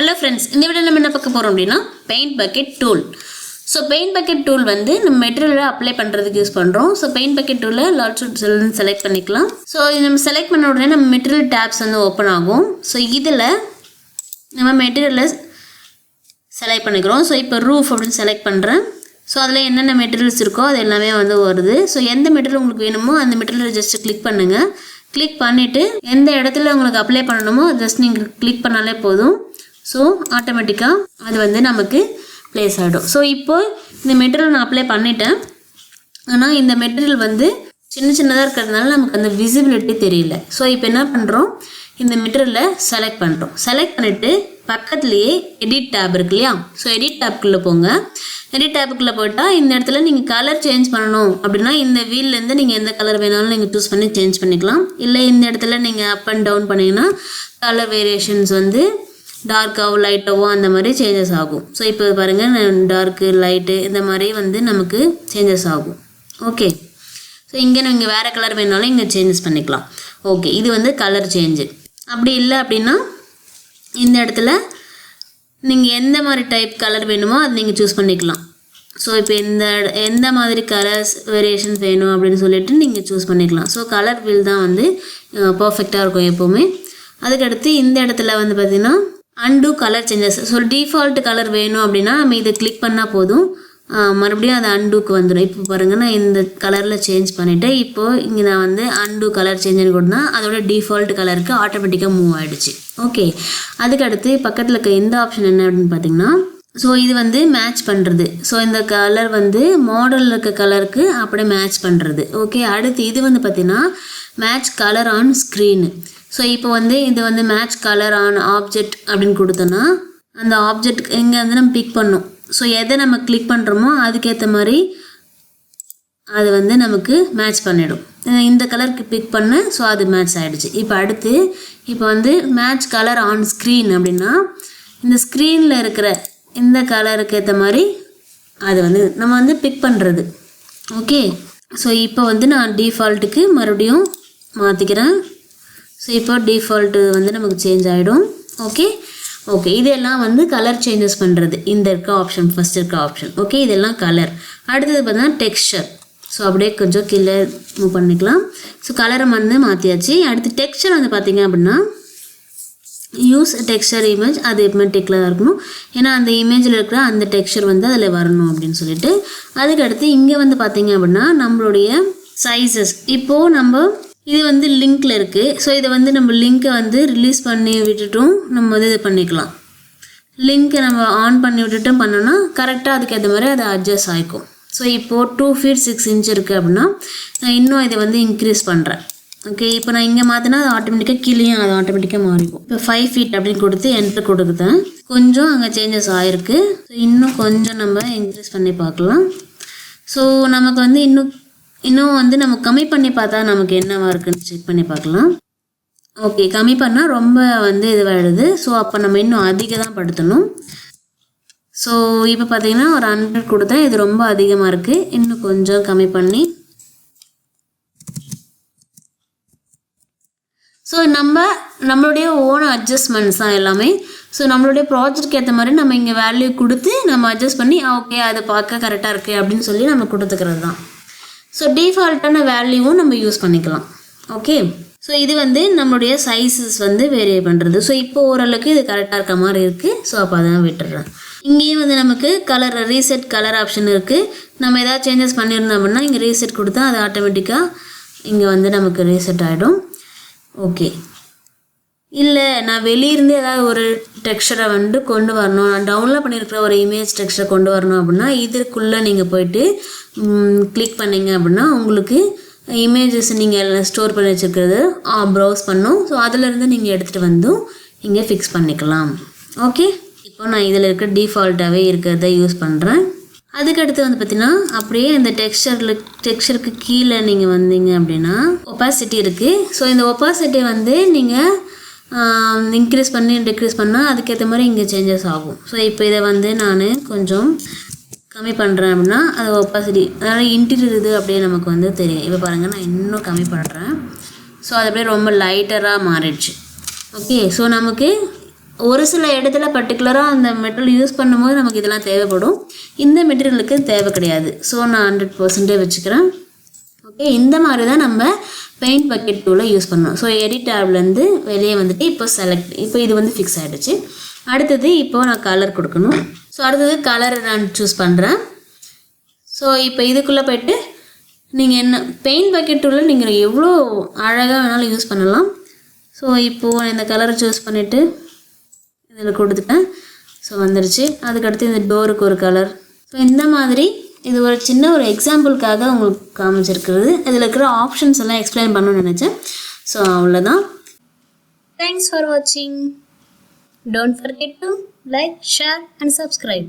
Hello friends, இந்த வீடியோல நம்ம என்ன பார்க்க போறோம் அப்படினா paint bucket tool. So paint bucket tool வந்து நம்ம மெட்டீரியலை அப்ளை பண்ணுறதுக்கு யூஸ் பண்ணுறோம். ஸோ பெயிண்ட் பக்கெட் டூலில் லாட்ஸ் செலக்ட் பண்ணிக்கலாம். ஸோ இது நம்ம செலக்ட் பண்ண உடனே நம்ம மெட்டீரியல் டேப்ஸ் வந்து ஓப்பன் ஆகும். ஸோ இதில் நம்ம மெட்டீரியலை செலக்ட் பண்ணிக்கிறோம். ஸோ இப்போ ரூஃப் அப்படின்னு செலக்ட் பண்ணுறேன். ஸோ அதில் என்னென்ன மெட்டீரியல்ஸ் இருக்கோ அது எல்லாமே வந்து வருது. ஸோ எந்த மெட்டீரியல் உங்களுக்கு வேணுமோ அந்த மெட்டீரியலை ஜஸ்ட் கிளிக் பண்ணுங்கள். கிளிக் பண்ணிவிட்டு எந்த இடத்துல உங்களுக்கு அப்ளை பண்ணணுமோ ஜஸ்ட் நீங்கள் கிளிக் பண்ணாலே போதும். ஸோ ஆட்டோமேட்டிக்காக அது வந்து நமக்கு ப்ளேஸ் ஆகிடும். ஸோ இப்போது இந்த மெட்டீரியல் நான் அப்ளை பண்ணிட்டேன். ஆனால் இந்த மெட்டீரியல் வந்து சின்னதாக இருக்கிறதுனால நமக்கு அந்த விசிபிலிட்டி தெரியல. ஸோ இப்போ என்ன பண்ணுறோம், இந்த மெட்டீரியலை செலக்ட் பண்ணுறோம். செலக்ட் பண்ணிவிட்டு பக்கத்துலேயே எடிட் டேப் இருக்கு இல்லையா, ஸோ எடிட் டேப்புக்குள்ளே போங்க. எடிட் டேப்புக்குள்ளே போயிட்டால் இந்த இடத்துல நீங்கள் கலர் சேஞ்ச் பண்ணணும் அப்படின்னா இந்த வீல்லேருந்து நீங்கள் எந்த கலர் வேணாலும் நீங்கள் சூஸ் பண்ணி சேஞ்ச் பண்ணிக்கலாம். இல்லை இந்த இடத்துல நீங்கள் அப் அண்ட் டவுன் பண்ணிங்கன்னா கலர் வேரியேஷன்ஸ் வந்து டார்க்காவோ லைட்டாவோ அந்த மாதிரி சேஞ்சஸ் ஆகும். ஸோ இப்போ பாருங்கள் டார்க்கு லைட்டு இந்த மாதிரி வந்து நமக்கு சேஞ்சஸ் ஆகும். ஓகே, ஸோ இங்கே நீங்கள் வேறு கலர் வேணாலும் இங்கே சேஞ்சஸ் பண்ணிக்கலாம். ஓகே, இது வந்து கலர் சேஞ்சு. அப்படி இல்லை அப்படின்னா இந்த இடத்துல நீங்கள் எந்த மாதிரி டைப் கலர் வேணுமோ அது நீங்கள் சூஸ் பண்ணிக்கலாம். ஸோ இப்போ எந்த மாதிரி கலர்ஸ் வேரியேஷன்ஸ் வேணும் அப்படின்னு சொல்லிட்டு நீங்கள் சூஸ் பண்ணிக்கலாம். ஸோ கலர் வீல் தான் வந்து பர்ஃபெக்டாக இருக்கும் எப்போவுமே. அதுக்கடுத்து இந்த இடத்துல வந்து பார்த்திங்கன்னா undo colour changes. So default colour வேணும் அப்படின்னா நம்ம இதை கிளிக் பண்ணால் போதும், மறுபடியும் அது அன்டூக்கு வந்துடும். இப்போ பாருங்கள் நான் இந்த கலரில் சேஞ்ச் பண்ணிவிட்டேன். இப்போது இங்கே நான் வந்து அன்டூ கலர் சேஞ்சுன்னு கொடுத்தா அதோட டிஃபால்ட் கலருக்கு ஆட்டோமேட்டிக்காக மூவ் ஆகிடுச்சு. ஓகே, அதுக்கடுத்து பக்கத்தில் இருக்க இந்த ஆப்ஷன் என்ன அப்படின்னு பார்த்தீங்கன்னா, ஸோ இது வந்து மேட்ச் பண்ணுறது. ஸோ இந்த கலர் வந்து மாடலில் இருக்க கலருக்கு அப்படியே மேட்ச் பண்ணுறது. ஓகே, அடுத்து இது வந்து பார்த்திங்கன்னா match colour on screen. So இப்போ வந்து இது வந்து மேட்ச் கலர் ஆன் ஆப்ஜெக்ட் அப்படின்னு கொடுத்தோன்னா அந்த ஆப்ஜெக்ட் இங்கே வந்து நம்ம பிக் பண்ணோம். ஸோ எதை நம்ம கிளிக் பண்ணுறோமோ அதுக்கேற்ற மாதிரி அது வந்து நமக்கு மேட்ச் பண்ணிடும். இந்த கலருக்கு பிக் பண்ண ஸோ அது மேட்ச் ஆகிடுச்சு. இப்போ அடுத்து இப்போ வந்து மேட்ச் கலர் ஆன் ஸ்க்ரீன் அப்படின்னா இந்த ஸ்க்ரீனில் இருக்கிற இந்த கலருக்கு ஏற்ற மாதிரி அது வந்து நம்ம வந்து பிக் பண்ணுறது. ஓகே, ஸோ இப்போ வந்து நான் டிஃபால்ட்டுக்கு மறுபடியும் மாற்றிக்கிறேன். ஸோ இப்போ டிஃபால்ட்டு வந்து நமக்கு சேஞ்ச் ஆகிடும். ஓகே ஓகே, இதெல்லாம் வந்து கலர் சேஞ்சஸ் பண்ணுறது. இந்த இருக்க ஆப்ஷன் ஃபஸ்ட் இருக்க ஆப்ஷன். ஓகே, இதெல்லாம் கலர். அடுத்தது பார்த்தீங்கன்னா டெக்ஸ்சர். ஸோ அப்படியே கொஞ்சம் கீழே மூவ் பண்ணிக்கலாம். ஸோ கலரை வந்து மாற்றியாச்சு. அடுத்து டெக்ஸ்சர் வந்து பார்த்திங்க அப்படின்னா யூஸ் டெக்ஸ்சர் இமேஜ், அது எப்பவுமே டெக்கில் தான் இருக்கணும். ஏன்னா அந்த இமேஜில் இருக்கிற அந்த டெக்ஸ்சர் வந்து அதில் வரணும் அப்படின்னு சொல்லிட்டு. அதுக்கடுத்து இங்கே வந்து பார்த்திங்க அப்படின்னா நம்மளுடைய சைஸஸ். இப்போது நம்ம இது வந்து லிங்க்கில் இருக்குது. ஸோ இதை வந்து நம்ம லிங்க்கை வந்து ரிலீஸ் பண்ணி விட்டுட்டும் நம்ம வந்து இது பண்ணிக்கலாம். லிங்க்கை நம்ம ஆன் பண்ணி விட்டுட்டும் பண்ணோன்னா கரெக்டாக அதுக்கேற்ற மாதிரி அதை அட்ஜஸ்ட் ஆகிக்கும். ஸோ இப்போது 2 feet 6 inch இருக்குது அப்படின்னா நான் இன்னும் இதை வந்து இன்க்ரீஸ் பண்ணுறேன். ஓகே, இப்போ நான் இங்கே மாற்றினா அது ஆட்டோமேட்டிக்காக கீழேயும் அது ஆட்டோமேட்டிக்காக மாறிக்கும். இப்போ 5 feet அப்படின்னு கொடுத்து என்ட்ரு கொடுக்குறேன். கொஞ்சம் அங்கே சேஞ்சஸ் ஆகிருக்கு. ஸோ இன்னும் கொஞ்சம் நம்ம இன்க்ரீஸ் பண்ணி பார்க்கலாம். ஸோ நமக்கு வந்து இன்னும் வந்து நம்ம கம்மி பண்ணி பார்த்தா நமக்கு என்னவா இருக்குன்னு செக் பண்ணி பார்க்கலாம். ஓகே, கம்மி பண்ணால் ரொம்ப வந்து இதுவாகிடுது. ஸோ அப்போ நம்ம இன்னும் அதிகம் தான் படுத்தணும். ஸோ இப்போ பார்த்தீங்கன்னா ஒரு 100 கொடுத்தேன். இது ரொம்ப அதிகமாக இருக்குது. இன்னும் கொஞ்சம் கம்மி பண்ணி ஸோ நம்மளுடைய ஓன் அட்ஜஸ்ட்மெண்ட்ஸ் தான் எல்லாமே. ஸோ நம்மளுடைய ப்ராஜெக்ட்க்கு ஏற்ற மாதிரி நம்ம இங்கே வேல்யூ கொடுத்து நம்ம அட்ஜஸ்ட் பண்ணி ஓகே அதை பார்க்க கரெக்டாக இருக்குது அப்படின்னு சொல்லி நம்ம கொடுத்துக்கிறது தான். ஸோ டிஃபால்ட்டான வேல்யூவும் நம்ம யூஸ் பண்ணிக்கலாம். ஓகே, ஸோ இது வந்து நம்மளுடைய சைஸஸ் வந்து வேரி பண்ணுறது. ஸோ இப்போ ஓரளவுக்கு இது கரெக்டாக இருக்க மாதிரி இருக்குது. ஸோ அப்போ அதான் விட்டுடுறேன். இங்கேயும் வந்து நமக்கு கலர் ரீசெட் கலர் ஆப்ஷன் இருக்குது. நம்ம எதாவது சேஞ்சஸ் பண்ணியிருந்தோம் அப்படின்னா இங்கே ரீசெட் கொடுத்தா அது ஆட்டோமேட்டிக்காக இங்கே வந்து நமக்கு ரீசெட் ஆகிடும். ஓகே, இல்லை நான் வெளியிருந்து ஏதாவது ஒரு டெக்ஸ்சரை வந்து கொண்டு வரணும், நான் டவுன்லோட் பண்ணியிருக்கிற ஒரு இமேஜ் டெக்ஸ்சரை கொண்டு வரணும் அப்படின்னா இதுக்குள்ளே நீங்கள் போயிட்டு கிளிக் பண்ணிங்க அப்படின்னா உங்களுக்கு இமேஜஸ் நீங்கள் ஸ்டோர் பண்ணி வச்சுருக்கிறது ப்ரௌஸ் பண்ணும். ஸோ அதிலேருந்து நீங்கள் எடுத்துகிட்டு வந்தும் இங்கே ஃபிக்ஸ் பண்ணிக்கலாம். ஓகே, இப்போ நான் இதில் இருக்க டிஃபால்ட்டாகவே இருக்கிறத யூஸ் பண்ணுறேன். அதுக்கடுத்து வந்து பார்த்திங்கன்னா அப்படியே இந்த டெக்ஸ்சருக்கு கீழே நீங்கள் வந்தீங்க அப்படின்னா ஒப்பாசிட்டி இருக்குது. ஸோ இந்த ஒப்பாசிட்டி வந்து நீங்கள் இன்க்ரீஸ் பண்ணி டிக்ரீஸ் பண்ணால் அதுக்கேற்ற மாதிரி இங்கே சேஞ்சஸ் ஆகும். ஸோ இப்போ இதை வந்து நான் கொஞ்சம் கம்மி பண்ணுறேன் அப்படின்னா அது ஒப்பாசிட்டி அதனால் இன்டீரியர் இது அப்படியே நமக்கு வந்து தெரியும். இப்போ பாருங்கள் நான் இன்னும் கம்மி பண்ணுறேன். ஸோ அது அப்படியே ரொம்ப லைட்டராக மாறிடுச்சு. ஓகே, ஸோ நமக்கு ஒரு சில இடத்துல பர்டிகுலராக அந்த மெட்டீரியல் யூஸ் பண்ணும்போது நமக்கு இதெல்லாம் தேவைப்படும். இந்த மெட்டீரியலுக்கு தேவை கிடையாது. ஸோ நான் 100% வச்சுக்கிறேன். ஓகே, இந்த மாதிரி தான் நம்ம பெயிண்ட் பக்கெட் டூலை யூஸ் பண்ணணும். ஸோ எடிட் டேப்லேருந்து வெளியே வந்துட்டு இப்போ இது வந்து ஃபிக்ஸ் ஆகிடுச்சு. அடுத்தது இப்போது நான் கலர் கொடுக்கணும். ஸோ அடுத்தது கலர் நான் சூஸ் பண்ணுறேன். ஸோ இப்போ இதுக்குள்ளே போய்ட்டு நீங்கள் என்ன பெயிண்ட் பக்கெட் டூலில் நீங்கள் எவ்வளோ அழகாக வேணாலும் யூஸ் பண்ணலாம். ஸோ இப்போது இந்த கலரை சூஸ் பண்ணிவிட்டு இதில் கொடுத்துட்டேன். ஸோ வந்துடுச்சு. அதுக்கடுத்து இந்த டோருக்கு ஒரு கலர். ஸோ இந்த மாதிரி இது ஒரு சின்ன ஒரு எக்ஸாம்பிளுக்காக உங்களுக்கு காமிச்சிருக்கிறது. இதில் இருக்கிற ஆப்ஷன்ஸ் எல்லாம் எக்ஸ்பிளைன் பண்ணணும்னு நினச்சேன். ஸோ அவ்வளோதான். தேங்க்ஸ் ஃபார் வாட்சிங். Don't forget to like, share and subscribe.